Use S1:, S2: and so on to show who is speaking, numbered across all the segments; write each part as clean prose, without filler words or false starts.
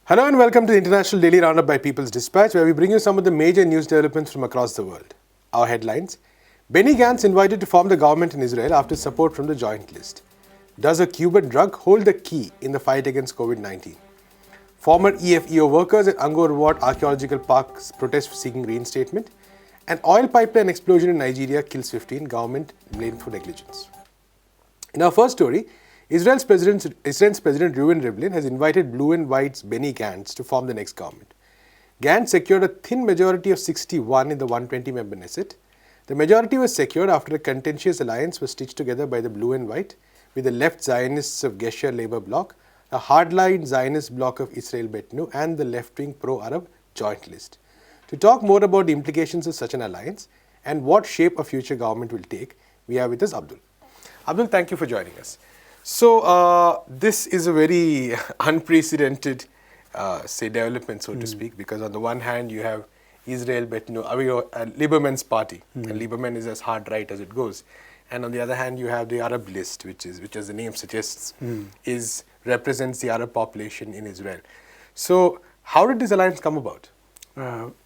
S1: Hello and welcome to the International Daily Roundup by People's Dispatch, where we bring you some of the major news developments from across the world. Our headlines: Benny Gantz invited to form the government in Israel after support from the joint list. Does a Cuban drug hold the key in the fight against COVID-19? Former EFEO workers at Angkor Wat Archaeological Park's protest seeking reinstatement. An oil pipeline explosion in Nigeria kills 15, government blamed for negligence. In our first story, Israel's President Reuven Rivlin has invited Blue and White's Benny Gantz to form the next government. Gantz secured a thin majority of 61 in the 120-member Knesset. The majority was secured after a contentious alliance was stitched together by the Blue and White with the left Zionists of Gesher Labour Bloc, a hardline Zionist bloc of Israel Betnu, and the left-wing pro-Arab Joint List. To talk more about the implications of such an alliance and what shape a future government will take, we have with us Abdul. Abdul, thank you for joining us. So this is a very unprecedented, development, so to speak, because on the one hand you have Israel Betnu, Lieberman's party, and Lieberman is as hard right as it goes, and on the other hand you have the Arab list, which as the name suggests, represents the Arab population in Israel. So how did this alliance come about?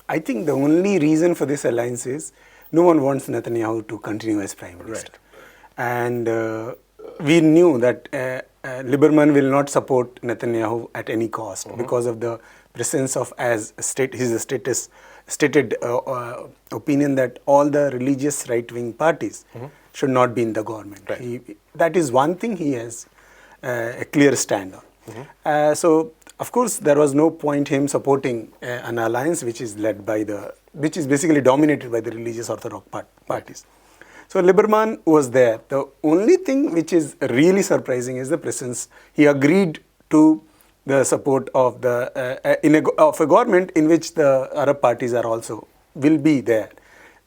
S2: I think the only reason for this alliance is no one wants Netanyahu to continue as prime minister, and we knew that Lieberman will not support Netanyahu at any cost because of the presence of his stated opinion that all the religious right-wing parties should not be in the government. That is one thing he has a clear stand on. So of course there was no point him supporting an alliance which is basically dominated by the religious Orthodox parties. So Lieberman was there. The only thing which is really surprising is the presence. He agreed to the support of a government in which the Arab parties will be there.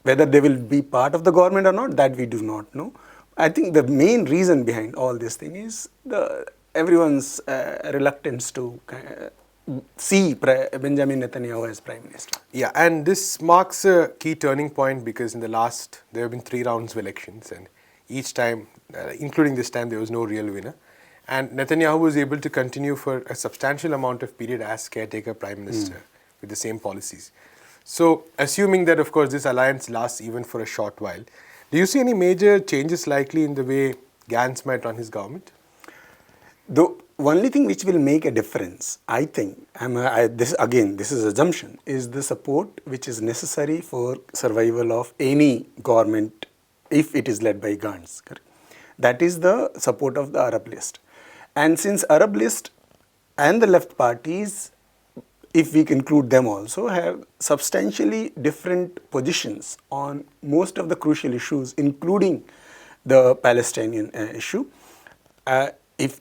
S2: Whether they will be part of the government or not, that we do not know. I think the main reason behind all this thing is everyone's reluctance to see Benjamin Netanyahu as prime minister.
S1: Yeah, and this marks a key turning point because there have been 3 rounds of elections, and each time, including this time, there was no real winner. And Netanyahu was able to continue for a substantial amount of period as caretaker prime minister with the same policies. So, assuming that, of course, this alliance lasts even for a short while, do you see any major changes likely in the way Gantz might run his government?
S2: The only thing which will make a difference, I think, this is assumption, is the support which is necessary for survival of any government if it is led by Gantz. That is the support of the Arab list. And since Arab list and the left parties, if we include them also, have substantially different positions on most of the crucial issues, including the Palestinian issue, if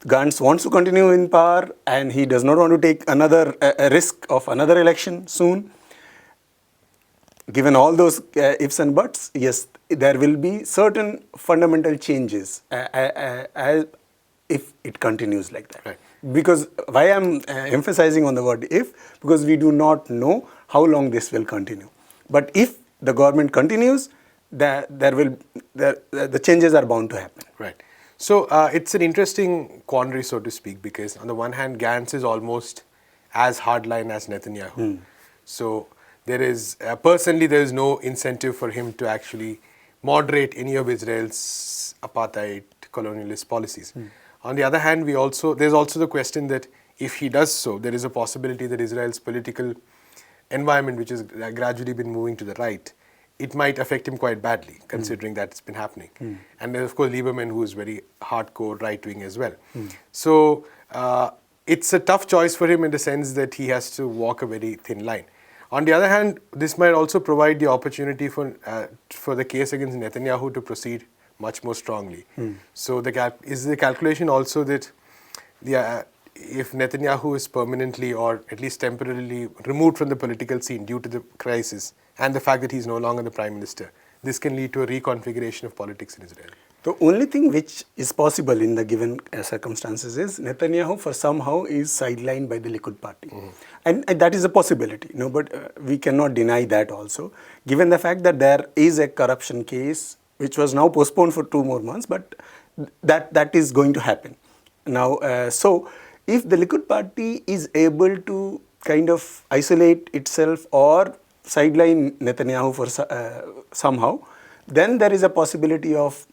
S2: Gantz wants to continue in power and he does not want to take another risk of another election soon, given all those ifs and buts, yes, there will be certain fundamental changes if it continues like that.
S1: Right.
S2: Because why I'm emphasizing on the word if, because we do not know how long this will continue. But if the government continues, the changes are bound to happen.
S1: Right. So it's an interesting quandary, so to speak, because on the one hand, Gantz is almost as hardline as Netanyahu. So there is no incentive for him to actually moderate any of Israel's apartheid colonialist policies. On the other hand, there's also the question that if he does so, there is a possibility that Israel's political environment, which has gradually been moving to the right, it might affect him quite badly, considering that it's been happening. And then, of course, Lieberman, who is very hardcore right-wing as well. So it's a tough choice for him in the sense that he has to walk a very thin line. On the other hand, this might also provide the opportunity for the case against Netanyahu to proceed much more strongly. So is the calculation also that if Netanyahu is permanently or at least temporarily removed from the political scene due to the crisis and the fact that he's no longer the prime minister, this can lead to a reconfiguration of politics in Israel?
S2: The only thing which is possible in the given circumstances is Netanyahu for somehow is sidelined by the Likud party. And that is a possibility, but we cannot deny that also, given the fact that there is a corruption case which was now postponed for 2 more months, but that is going to happen. Now, so if the Likud party is able to kind of isolate itself or sideline Netanyahu for somehow, then there is a possibility of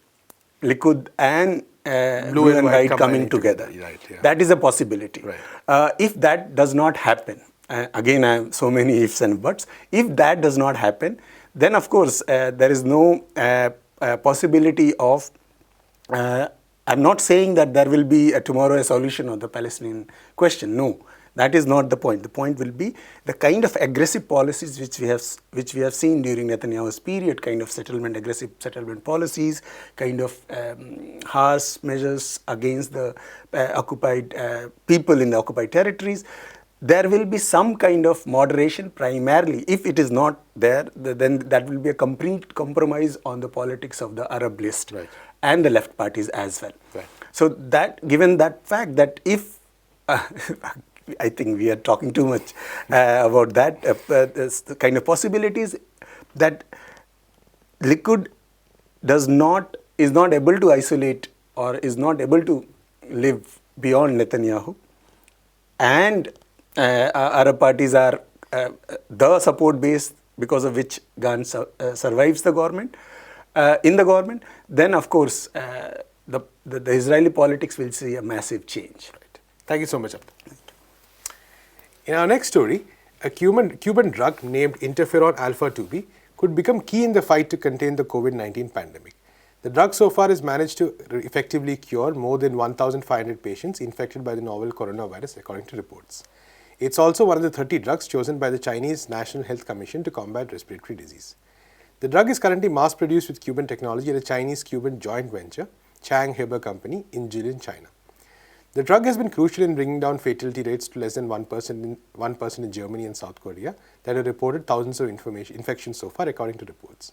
S2: Likud and blue and white coming together.
S1: Right, yeah.
S2: That is a possibility.
S1: Right.
S2: If that does not happen, again I have so many ifs and buts, if that does not happen, then of course there is no possibility of, I'm not saying that there will be tomorrow a solution of the Palestinian question. No, that is not the point. The point will be the kind of aggressive policies which we have seen during Netanyahu's period, kind of aggressive settlement policies, kind of harsh measures against the occupied people in the occupied territories. There will be some kind of moderation primarily. If it is not there, then that will be a complete compromise on the politics of the Arab list.
S1: Right.
S2: And the left parties as well.
S1: Right.
S2: So that, given that fact, that if I think we are talking too much about that the kind of possibilities, that Likud is not able to isolate or is not able to live beyond Netanyahu, and Arab parties are the support base because of which Gantz survives the government. In the government, then of course the Israeli politics will see a massive change.
S1: Right. Thank you so much, Abdul. In our next story, a Cuban drug named interferon alpha-2b could become key in the fight to contain the COVID-19 pandemic. The drug so far has managed to effectively cure more than 1,500 patients infected by the novel coronavirus, according to reports. It's also one of the 30 drugs chosen by the Chinese National Health Commission to combat respiratory disease. The drug is currently mass-produced with Cuban technology at a Chinese-Cuban joint venture, Chang Heber Company, in Jilin, China. The drug has been crucial in bringing down fatality rates to less than 1% in Germany and South Korea that have reported thousands of infections so far, according to reports.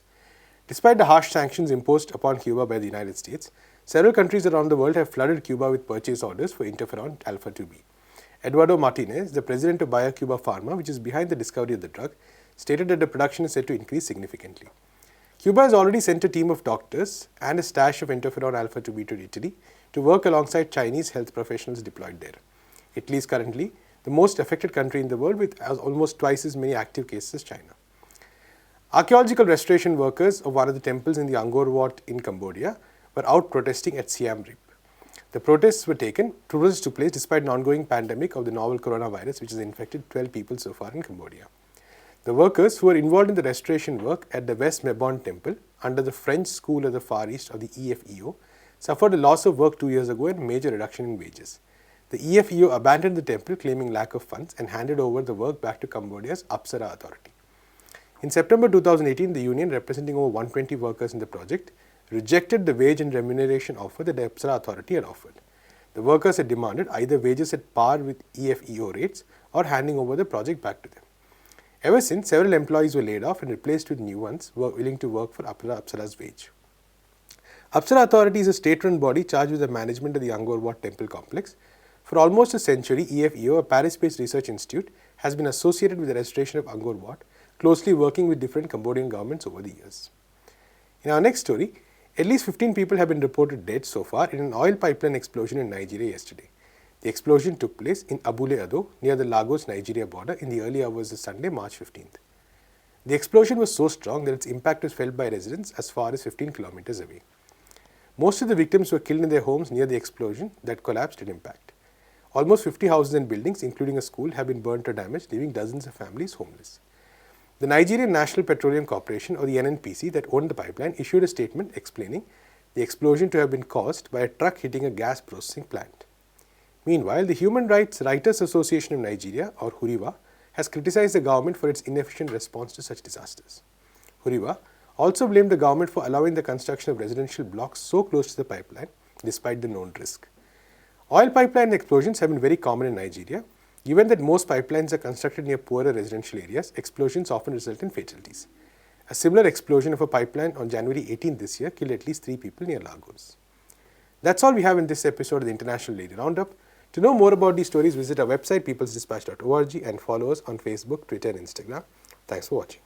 S1: Despite the harsh sanctions imposed upon Cuba by the United States, several countries around the world have flooded Cuba with purchase orders for interferon alpha-2b. Eduardo Martinez, the president of BioCuba Pharma, which is behind the discovery of the drug, stated that the production is set to increase significantly. Cuba has already sent a team of doctors and a stash of interferon alpha-2b to Italy to work alongside Chinese health professionals deployed there. Italy is currently the most affected country in the world with almost twice as many active cases as China. Archaeological restoration workers of one of the temples in the Angkor Wat in Cambodia were out protesting at Siam Reap. The protests took place despite an ongoing pandemic of the novel coronavirus, which has infected 12 people so far in Cambodia. The workers who were involved in the restoration work at the West Mebon Temple under the French School of the Far East, or the EFEO, suffered a loss of work 2 years ago and a major reduction in wages. The EFEO abandoned the temple, claiming lack of funds, and handed over the work back to Cambodia's Apsara Authority. In September 2018, the union, representing over 120 workers in the project, rejected the wage and remuneration offer that the Apsara Authority had offered. The workers had demanded either wages at par with EFEO rates or handing over the project back to them. Ever since, several employees were laid off and replaced with new ones who were willing to work for Apsara's wage. Apsara Authority is a state-run body charged with the management of the Angkor Wat temple complex. For almost a century, EFEO, a Paris-based research institute, has been associated with the restoration of Angkor Wat, closely working with different Cambodian governments over the years. In our next story, at least 15 people have been reported dead so far in an oil pipeline explosion in Nigeria yesterday. The explosion took place in Abule Ado, near the Lagos-Nigeria border, in the early hours of Sunday, March 15th. The explosion was so strong that its impact was felt by residents as far as 15 kilometers away. Most of the victims were killed in their homes near the explosion that collapsed at impact. Almost 50 houses and buildings, including a school, have been burnt or damaged, leaving dozens of families homeless. The Nigerian National Petroleum Corporation, or the NNPC, that owned the pipeline, issued a statement explaining the explosion to have been caused by a truck hitting a gas processing plant. Meanwhile, the Human Rights Writers Association of Nigeria, or HURIWA, has criticized the government for its inefficient response to such disasters. HURIWA also blamed the government for allowing the construction of residential blocks so close to the pipeline, despite the known risk. Oil pipeline explosions have been very common in Nigeria. Given that most pipelines are constructed near poorer residential areas, explosions often result in fatalities. A similar explosion of a pipeline on January 18 this year killed at least 3 people near Lagos. That's all we have in this episode of the International Daily Roundup. To know more about these stories, visit our website peoplesdispatch.org and follow us on Facebook, Twitter and Instagram. Thanks for watching.